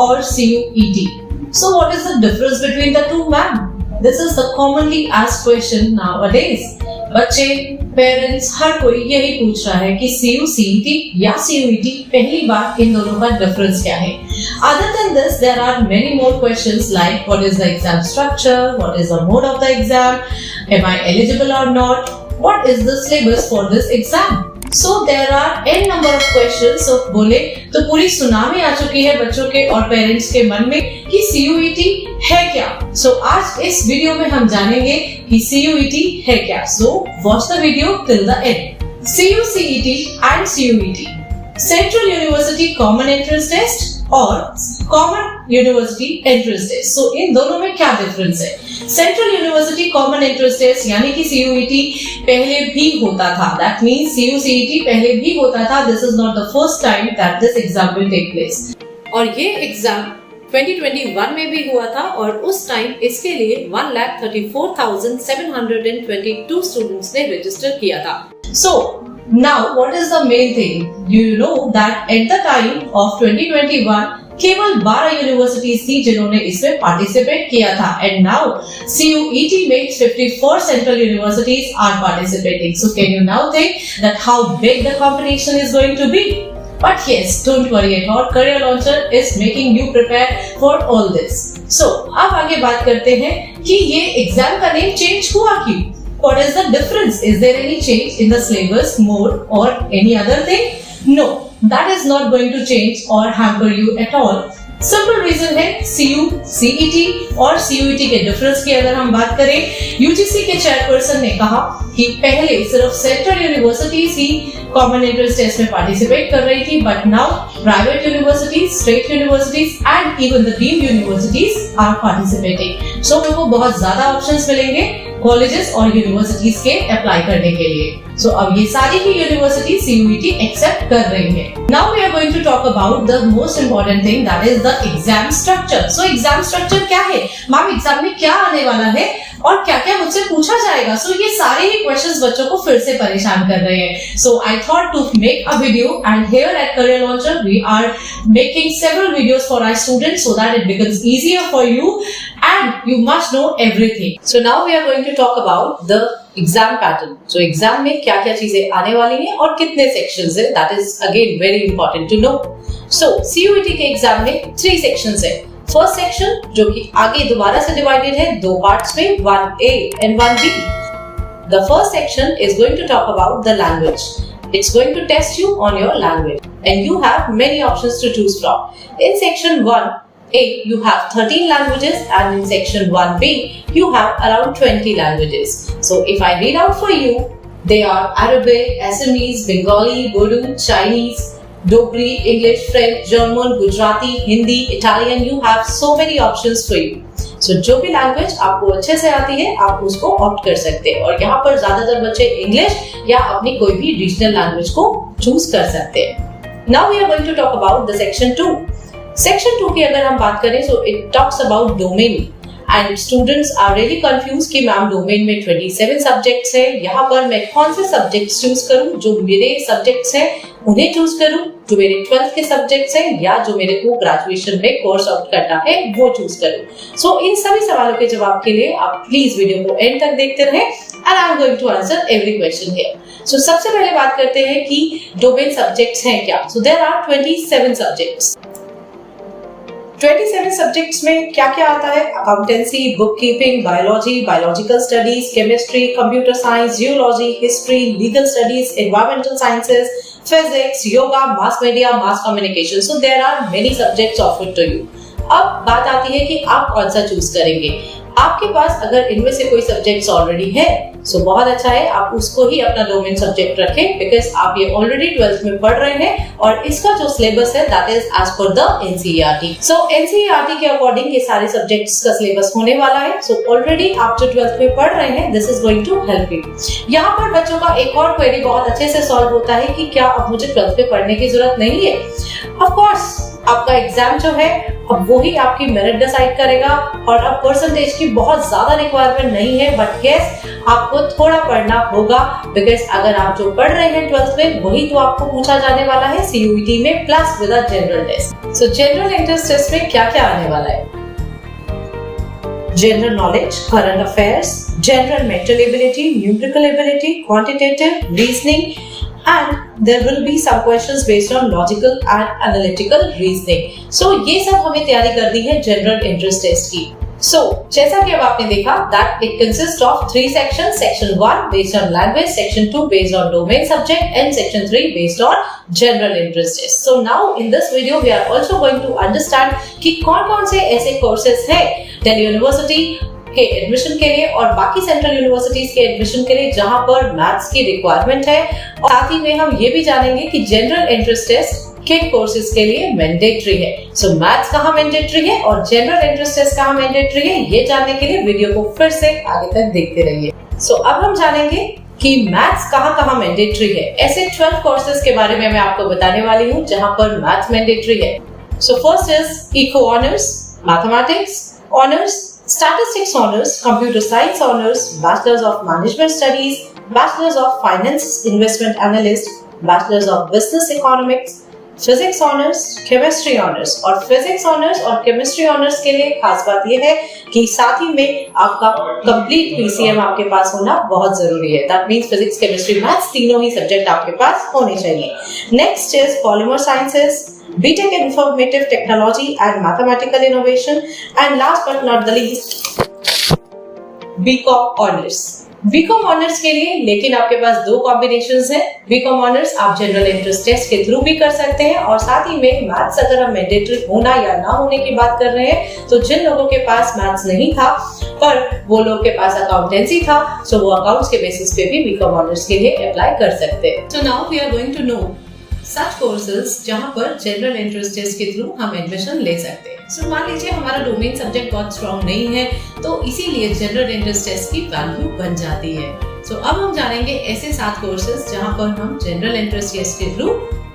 or CUET. So what is the difference between the two, ma'am? This is the commonly asked question nowadays. बच्चे, parents, हर कोई यही पूछ रहा है कि CUCET या CUET, पहली बात इन दोनों का डिफरेंस क्या है? Other than this, there are many more questions like what is the exam structure, what is the mode of the exam, am I eligible or not, what is the syllabus for this exam? So there are n number of questions. So बोले तो पूरी tsunami आ चुकी है बच्चों के और parents के मन में कि CUET है क्या. So आज इस वीडियो में हम जानेंगे कि CUET है क्या. So watch the video till the end. CUCET and CUET, Central University Common Entrance Test और Common University Entrance Test. So इन दोनों में क्या डिफरेंस है? Central university common entrance test यानी कि CUET पहले भी होता था. दैट मींस CUCET पहले भी होता था. This is not the first time that this exam will take place. और ये एग्जाम 2021 में भी हुआ था और उस टाइम इसके लिए 1,34,722 स्टूडेंट्स ने रजिस्टर किया था. सो now what is the main thing? You know that at the time of 2021 केवल 12 यूनिवर्सिटीज थी जिन्होंने इसमें पार्टिसिपेट किया था. एंड नाउ CUET में 54 central universities are participating. So can you now think that how big the competition is going to be. But yes, don't worry at all. Career Launcher is making you prepare for all this. So अब आगे बात करते हैं कि ये exam का name change हुआ क्यों? What is the difference? Is there any change in the syllabus, mode or any other thing? No, that is not going to change or hamper you at all. Simple reason है CUCET और CUET के difference की अगर हम बात करें, UGC के chairperson ने कहा कि पहले सिर्फ सेंट्रल यूनिवर्सिटीज ही कॉमन एंट्रेंस टेस्ट में पार्टिसिपेट कर रही थी, but now private universities, state universities and even the deemed universities are participating. So उनको बहुत ज्यादा ऑप्शंस मिलेंगे कॉलेजेस और यूनिवर्सिटीज के अप्लाई करने के लिए. सो अब ये सारी ही यूनिवर्सिटी CUET एक्सेप्ट कर रही है. Now we are going to talk about the most important thing, that is the exam structure. So exam structure क्या है? मैम एग्जाम में क्या आने वाला है और क्या क्या मुझसे पूछा जाएगा? सो ये सारे ही क्वेश्चंस बच्चों को फिर से परेशान कर रहे हैं. So I thought to make a video and here at career launcher we are making several videos for our students so that it becomes easier for you and you must know everything. So now we are going to talk about the exam pattern. So exam में क्या क्या चीजें आने वाली हैं और कितने sections हैं, that is again very important to know. So CUET के exam में 3 sections हैं. First section जो कि आगे दोबारा से divided है 2 parts में, 1A and 1B. The first section is going to talk about the language. It's going to test you on your language and you have many options to choose from. In section 1A, you have 13 languages and in section 1B, you have around 20 languages. So if I read out for you, they are Arabic, Assamese, Bengali, Urdu, Chinese, Dogri, English, French, German, Gujarati, Hindi, Italian. You have so many options for you. So जो भी language आपको अच्छे से आती है आप उसको opt कर सकते हैं और यहाँ पर ज्यादातर बच्चे इंग्लिश या अपनी कोई भी रीजनल लैंग्वेज को चूज कर सकते हैं. Now we are going to talk about the section 2. Section 2 की अगर हम बात करें so it talks about domain and students are really confuse कि मैम डोमेन में 27 सब्जेक्ट्स है, यहाँ पर मैं कौन से सब्जेक्ट्स चूज करूं? जो मेरे सब्जेक्ट्स हैं उन्हें चूज करूं, जो मेरे 12th के सब्जेक्ट्स हैं या जो मेरे को ग्रेजुएशन में कोर्स ऑप्ट करना है वो चूज करूं. सो इन सभी सवालों के जवाब के लिए आप प्लीज वीडियो को एंड तक देखते रहें and I am going to answer every question here. So सबसे पहले बात करते हैं कि डोमेन सब्जेक्ट्स हैं क्या. So there are 27 subjects. 27 subjects में क्या क्या आता है? Accountancy, book keeping, biology, biological studies, chemistry, computer science, geology, history, legal studies, environmental sciences, physics, yoga, mass media, mass communication. So there are many subjects offered to you. अब बात आती है कि आप कौन सा चूज करेंगे. आपके पास अगर इनमें से कोई सब्जेक्ट्स ऑलरेडी है सो बहुत अच्छा है, आप उसको ही अपना डोमेन सब्जेक्ट रखें बिकॉज आप ये ऑलरेडी 12th में पढ़ रहे हैं और इसका जो सिलेबस है that is as per the NCERT. सो NCERT के अकॉर्डिंग ये सारे सब्जेक्ट्स का सिलेबस होने वाला है. सो ऑलरेडी आप जो 12th में पढ़ रहे हैं this is going to help you. यहाँ पर बच्चों का एक और क्वेरी बहुत अच्छे से सॉल्व होता है कि क्या अब मुझे 12th में पढ़ने की जरूरत नहीं है. ऑफ कोर्स आपका एग्जाम जो है अब वो ही आपकी मेरिट डिसाइड करेगा और अब परसेंटेज की बहुत ज्यादा रिक्वायरमेंट नहीं है, बट यस आपको थोड़ा पढ़ना होगा, बिकॉज अगर आप जो पढ़ रहे हैं 12th में वही तो आपको पूछा जाने वाला है CUET में, plus with a general test. So general interest test में क्या क्या आने वाला है? General knowledge, current affairs, general mental ability, numerical ability, quantitative, reasoning, and there will be some questions based on logical and analytical reasoning. So ये सब हमें तैयारी कर दी है जनरल इंटरेस्ट टेस्ट की। So जैसा कि अब आपने देखा that it consists of 3 sections. Section 1 based on language, Section 2 based on domain subject, and Section 3 based on general interest test. So now in this video we are also going to understand कि कौन-कौन से ऐसे courses हैं Delhi university के admission के लिए और बाकी सेंट्रल यूनिवर्सिटीज के एडमिशन के लिए जहां पर मैथ्स की रिक्वायरमेंट है, और साथ ही में हम ये भी जानेंगे कि जनरल इंटरेस्ट टेस्ट किन कोर्सेज के लिए मैंडेटरी है। सो मैथ्स कहाँ मैंडेटरी है और जनरल इंटरेस्ट टेस्ट कहाँ मैंडेटरी है, ये जानने के लिए वीडियो को फिर से आगे तक देखते रहिए। सो अब हम जानेंगे कि मैथ्स कहाँ मैंडेटरी है। ऐसे 12 कोर्सेज के बारे में मैं आपको बताने वाली हूँ जहाँ पर मैथ्स मैंडेटरी है। So first is eco honours, mathematics honours, Statistics Honors, Computer Science Honors, Bachelors of Management Studies, Bachelors of Finance Investment Analyst, Bachelors of Business Economics, Physics Honors, Chemistry Honors। और Physics Honors और Chemistry Honors के लिए खास बात यह है कि साथ ही में आपका Complete PCM आपके पास होना बहुत जरूरी है। That means Physics, Chemistry, Maths तीनों ही सब्जेक्ट आपके पास होने चाहिए। Next is Polymer Sciences, BTech Informative Technology and Mathematical Innovation, and last but not the least BCom Honors। BCom Honors के लिए लेकिन आपके पास 2 कॉम्बिनेशंस हैं। BCom Honors आप जनरल इंटरेस्ट टेस्ट के थ्रू भी कर सकते हैं, और साथ ही में मैथ्स अगर हम मैंडेटरी होना या ना होने की बात कर रहे हैं तो जिन लोगों के पास मैथ्स नहीं था पर वो लोग के पास अकाउंटेंसी था, सो वो अकाउंट्स के बेसिस पे भी BCom Honors के लिए अप्लाई कर सकते हैं। So now we are going to know such courses जहां पर जनरल इंटरेस्ट टेस्ट के थ्रू हम एडमिशन ले सकते हैं। सो मान लीजिए हमारा डोमेन सब्जेक्ट बहुत स्ट्रॉन्ग नहीं है, तो इसीलिए जनरल इंटरेस्ट टेस्ट की वैल्यू बन जाती है। सो अब हम जानेंगे ऐसे 7 कोर्सेज जहां पर हम जनरल इंटरेस्ट टेस्ट के थ्रू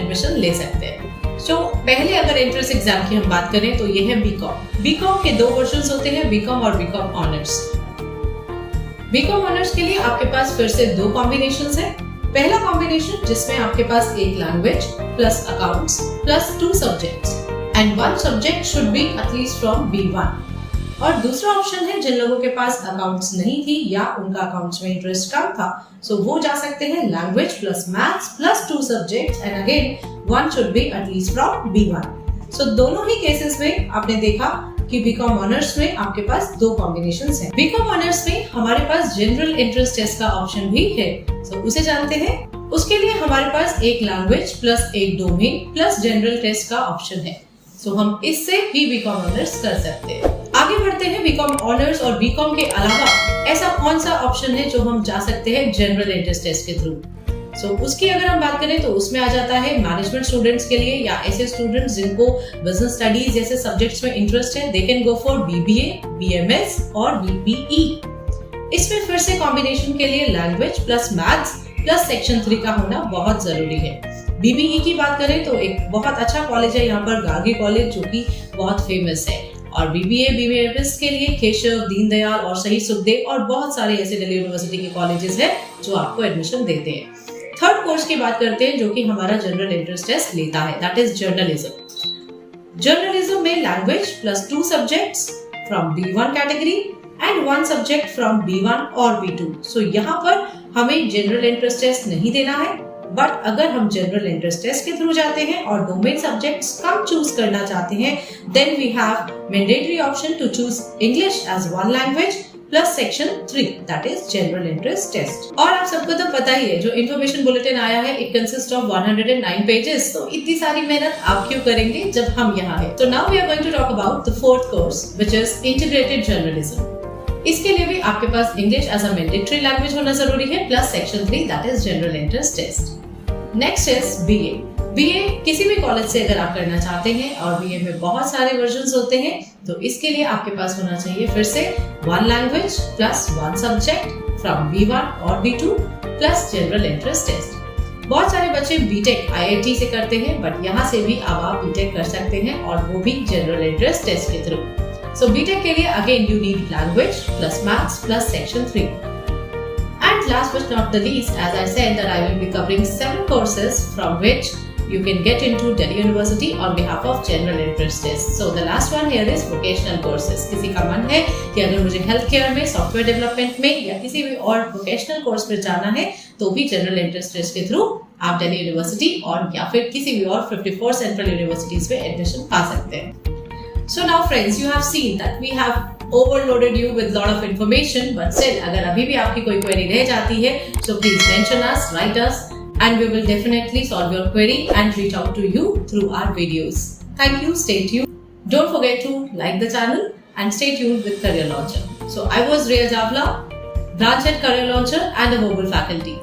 एडमिशन ले सकते हैं। सो पहले अगर एंट्रेंस एग्जाम की हम बात करें तो ये है बीकॉम। बीकॉम के 2 वर्जन होते हैं, बीकॉम और बीकॉम ऑनर्स। बीकॉम ऑनर्स के लिए आपके पास फिर से 2 कॉम्बिनेशंस हैं। पहला कॉम्बिनेशन जिसमें आपके पास एक language plus accounts plus 2 subjects and 1 subject should be at least from B1। और दूसरा ऑप्शन है जिन लोगों के पास अकाउंट्स नहीं थी या उनका अकाउंट्स में इंटरेस्ट कम था, सो वो जा सकते हैं language plus maths plus 2 subjects and again 1 should be at least from B1। सो दोनों ही केसेस में आपने देखा कि बीकॉम ऑनर्स में आपके पास 2 कॉम्बिनेशंस हैं। बीकॉम ऑनर्स में हमारे पास जनरल इंटरेस्ट टेस्ट का ऑप्शन भी है, सो उसे जानते हैं। उसके लिए हमारे पास एक लैंग्वेज प्लस एक डोमेन प्लस जनरल टेस्ट का ऑप्शन है, सो हम इससे भी बीकॉम ऑनर्स कर सकते हैं। आगे बढ़ते हैं बीकॉम ऑनर्स और बीकॉम के अलावा ऐसा कौन सा ऑप्शन है जो हम जा सकते हैं जनरल इंटरेस्ट टेस्ट के थ्रू। सो उसकी अगर हम बात करें तो उसमें आ जाता है मैनेजमेंट स्टूडेंट्स के लिए या ऐसे स्टूडेंट्स जिनको बिजनेस स्टडीज जैसे सब्जेक्ट्स में इंटरेस्ट है, they can go for BBA, BMS और BPE। इसमें फिर से कॉम्बिनेशन के लिए language plus maths plus section 3 का होना बहुत जरूरी है। BBE की बात करें तो एक बहुत अच्छा कॉलेज है यहाँ पर, गार्गी कॉलेज, जो कि बहुत फेमस है। और BBA, BMS के लिए केशव, दीनदयाल और शहीद सुखदेव और बहुत सारे ऐसे दिल्ली यूनिवर्सिटी के कॉलेजेस हैं जो आपको एडमिशन देते हैं। थर्ड कोर्स की बात करते हैं जो कि हमारा जनरल इंटरेस्ट टेस्ट लेता है, दैट इज जर्नलिज्म। जर्नलिज्म में language plus 2 subjects from B1 category and 1 subject from B1 और B2। सो यहाँ पर हमें जनरल इंटरेस्ट टेस्ट नहीं देना है, बट अगर हम जनरल इंटरेस्ट टेस्ट के थ्रू जाते हैं और डोमेन सब्जेक्ट्स कम चूज करना चाहते हैं, then we have mandatory option to choose English as 1 language plus section 3, that is general interest test. और आप सबको तो पता ही है जो इन्फॉर्मेशन बुलेटिन आया है, इट कंसिस्ट ऑफ 109 पेजेस, तो इतनी सारी मेहनत आप क्यों करेंगे जब हम यहाँ हैं। तो now we are going to talk about the 4th course which is integrated journalism. इसके लिए भी आपके पास English as a mandatory language होना जरूरी है plus section 3, that is general interest test. Next is BA। BA किसी भी कॉलेज से अगर आप करना चाहते हैं और BA में बहुत सारे वर्जन्स होते हैं, तो इसके लिए आपके पास होना चाहिए फिर से 1 language plus 1 subject from B1 और B2 plus general interest test. बहुत सारे बच्चे बीटेक IIT से करते हैं, बट यहाँ से भी अब आप बीटेक कर सकते हैं और वो भी जनरल इंटरेस्ट टेस्ट के थ्रू। सो बीटेक के लिए again you need language plus maths plus section 3। And last but not the least, as I said that I will be covering 7 courses from which you can get into Delhi University on behalf of general interest tests. So the last one here is vocational courses. किसी का मन है कि अगर मुझे health care में, software development में या किसी भी और वोकेशनल कोर्स में जाना है तो भी जनरल इंटरेस्ट टेस्ट के थ्रू आप दिल्ली यूनिवर्सिटी और या फिर किसी भी और 54 सेंट्रल यूनिवर्सिटीज में एडमिशन पा सकते हैं. So now friends, you have seen that we have overloaded you with lot of information, but still अगर अभी भी आपकी कोई query रह जाती है, so please mention us, write us, and we will definitely solve your query and reach out to you through our videos. Thank you, stay tuned. Don't forget to like the channel and stay tuned with Career Launcher. So I was Riya Javla, Branch Head Career Launcher and a mobile faculty.